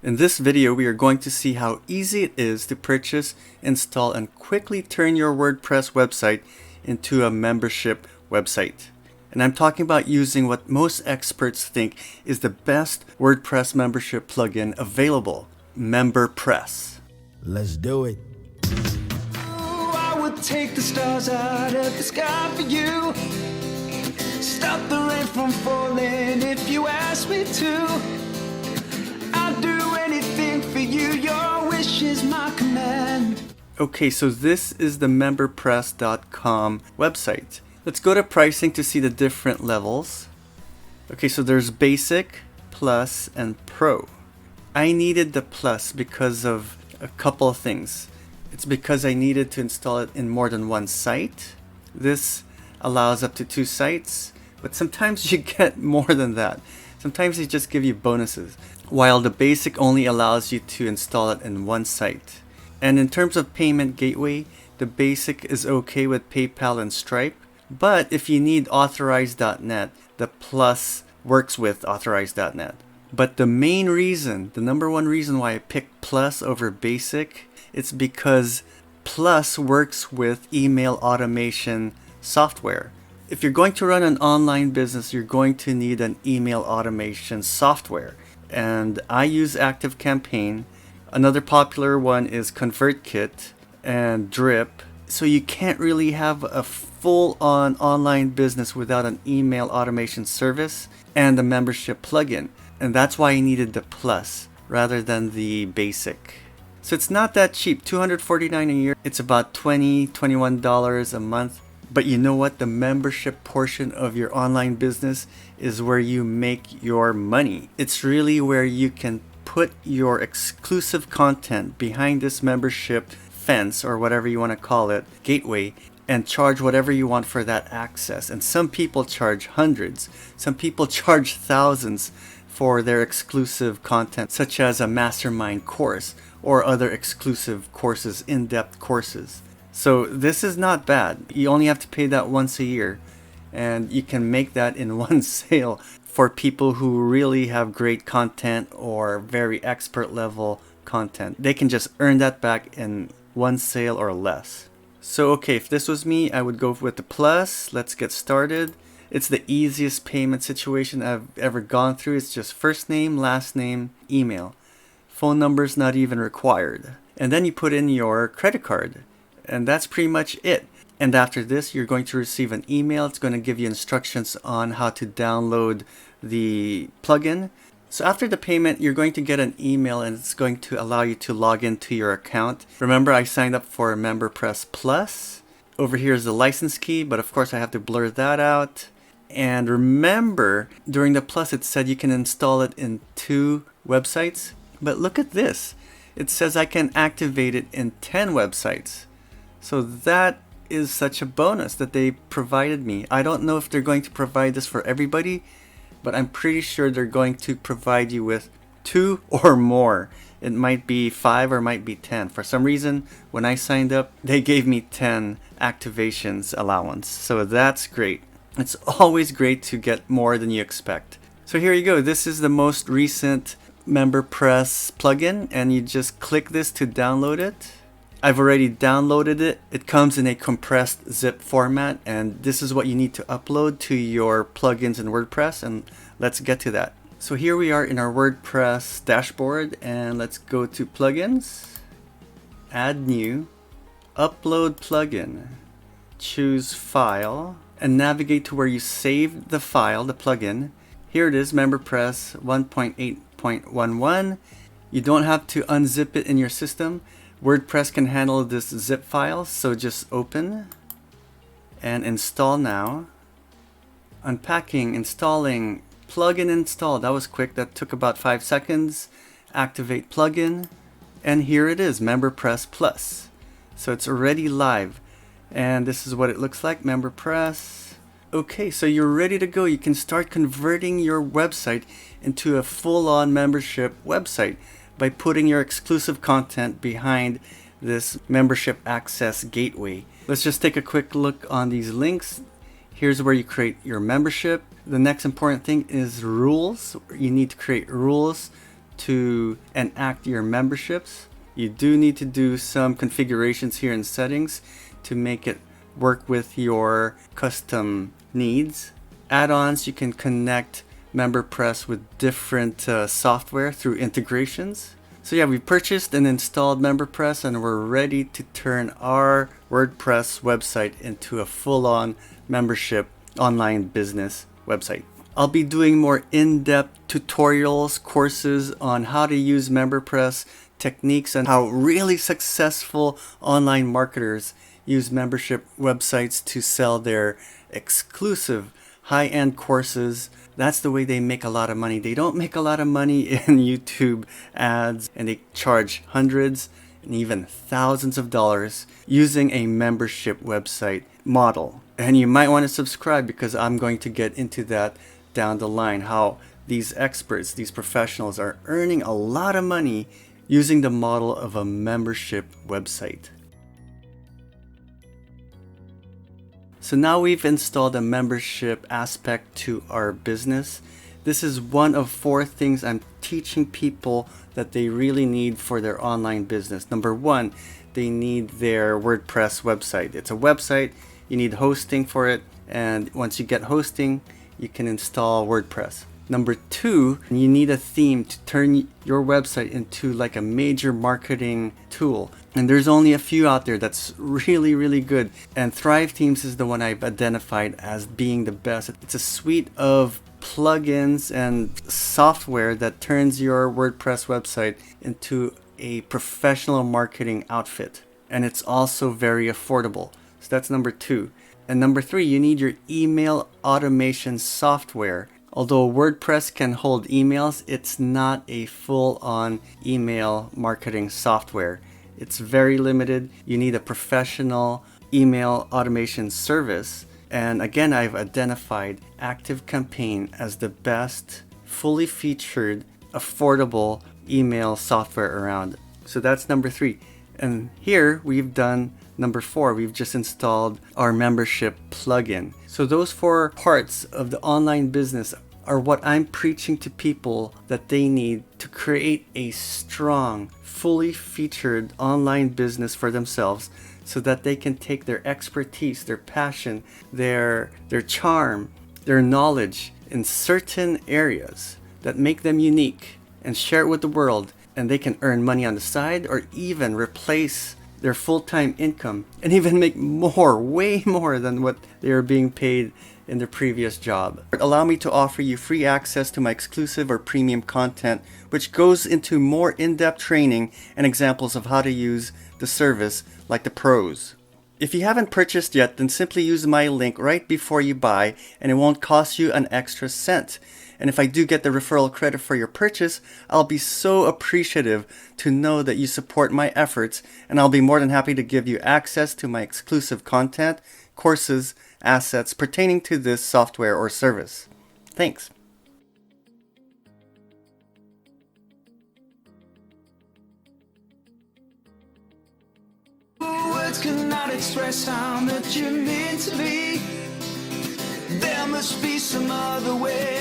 In this video, we are going to see how easy it is to purchase, install, and quickly turn your WordPress website into a membership website. And I'm talking about using what most experts think is the best WordPress membership plugin available, MemberPress. Let's do it. I would take the stars out of the sky for you. Stop the rain from falling if you ask me to. I'd do anything for you, your wish is my command. Okay, so this is the MemberPress.com website. Let's go to pricing to see the different levels. Okay, so there's basic, plus, and pro. I needed the plus because of a couple of things. It's because I needed to install it in more than one site. This allows up to 2 sites, but sometimes you get more than that. Sometimes they just give you bonuses, while the basic only allows you to install it in one site. And in terms of payment gateway, the basic is okay with PayPal and Stripe, but if you need Authorize.net, the plus works with Authorize.net. But the main reason, the number one reason why I picked plus over basic, it's because plus works with email automation software. If you're going to run an online business, you're going to need an email automation software. And I use ActiveCampaign. Another popular one is ConvertKit and Drip. So you can't really have a full-on online business without an email automation service and a membership plugin. And that's why I needed the plus rather than the basic. So it's not that cheap, $249 a year. It's about $20, $21 a month. But you know what? The membership portion of your online business is where you make your money. It's really where you can put your exclusive content behind this membership fence, or whatever you want to call it, gateway, and charge whatever you want for that access. And some people charge hundreds. Some people charge thousands for their exclusive content, such as a mastermind course or other exclusive courses, in-depth courses. So this is not bad. You only have to pay that once a year, and you can make that in one sale for people who really have great content or very expert level content. They can just earn that back in one sale or less. So okay, if this was me, I would go with the plus. Let's get started. It's the easiest payment situation I've ever gone through. It's just first name, last name, email. Phone number's not even required. And then you put in your credit card. And that's pretty much it. And after this, you're going to receive an email. It's going to give you instructions on how to download the plugin. So after the payment, you're going to get an email, and it's going to allow you to log into your account. Remember, I signed up for MemberPress Plus. Over here is the license key, but of course I have to blur that out. And remember, during the Plus, it said you can install it in 2 websites. But look at this. It says I can activate it in 10 websites. So that is such a bonus that they provided me. I don't know if they're going to provide this for everybody, but I'm pretty sure they're going to provide you with 2 or more. It might be 5 or might be 10. For some reason, when I signed up, they gave me 10 activations allowance. So that's great. It's always great to get more than you expect. So here you go. This is the most recent MemberPress plugin, and you just click this to download it. I've already downloaded it. It comes in a compressed zip format, and this is what you need to upload to your plugins in WordPress, and let's get to that. So here we are in our WordPress dashboard, and let's go to plugins, add new, upload plugin, choose file, and navigate to where you saved the file, the plugin. Here it is, MemberPress 1.8.11. You don't have to unzip it in your system. WordPress can handle this zip file, so just open and install now. Unpacking, installing, plugin install. That was quick. That took about 5 seconds. Activate plugin, and here it is, MemberPress Plus. So it's already live, and this is what it looks like, MemberPress. Okay, so you're ready to go. You can start converting your website into a full-on membership website by putting your exclusive content behind this membership access gateway. Let's just take a quick look on these links. Here's where you create your membership. The next important thing is rules. You need to create rules to enact your memberships. You do need to do some configurations here in settings to make it work with your custom needs. Add-ons, you can connect MemberPress with different software through integrations. So yeah, we purchased and installed MemberPress and we're ready to turn our WordPress website into a full-on membership online business website. I'll be doing more in-depth tutorials, courses on how to use MemberPress, techniques, and how really successful online marketers use membership websites to sell their exclusive high-end courses. That's the way they make a lot of money. They don't make a lot of money in YouTube ads, and they charge hundreds and even thousands of dollars using a membership website model. And you might want to subscribe because I'm going to get into that down the line, how these experts, these professionals are earning a lot of money using the model of a membership website. So now we've installed a membership aspect to our business. This is one of 4 things I'm teaching people that they really need for their online business. Number 1, they need their WordPress website. It's a website, you need hosting for it, and once you get hosting, you can install WordPress. Number 2, you need a theme to turn your website into like a major marketing tool. And there's only a few out there that's really, really good. And Thrive Themes is the one I've identified as being the best. It's a suite of plugins and software that turns your WordPress website into a professional marketing outfit. And it's also very affordable. So that's number 2. And number 3, you need your email automation software. Although WordPress can hold emails, it's not a full-on email marketing software. It's very limited. You need a professional email automation service. And again, I've identified ActiveCampaign as the best, fully featured, affordable email software around. So that's number 3. And here we've done number 4. We've just installed our membership plugin. So those 4 parts of the online business are what I'm preaching to people that they need to create a strong, fully featured online business for themselves so that they can take their expertise, their passion, their charm, their knowledge in certain areas that make them unique and share it with the world, and they can earn money on the side or even replace their full-time income and even make more, way more than what they are being paid in their previous job. Allow me to offer you free access to my exclusive or premium content, which goes into more in-depth training and examples of how to use the service like the pros. If you haven't purchased yet, then simply use my link right before you buy and it won't cost you an extra cent. And if I do get the referral credit for your purchase, I'll be so appreciative to know that you support my efforts, and I'll be more than happy to give you access to my exclusive content, courses, assets pertaining to this software or service. Thanks. Words cannot express how much you're meant to be. There must be some other way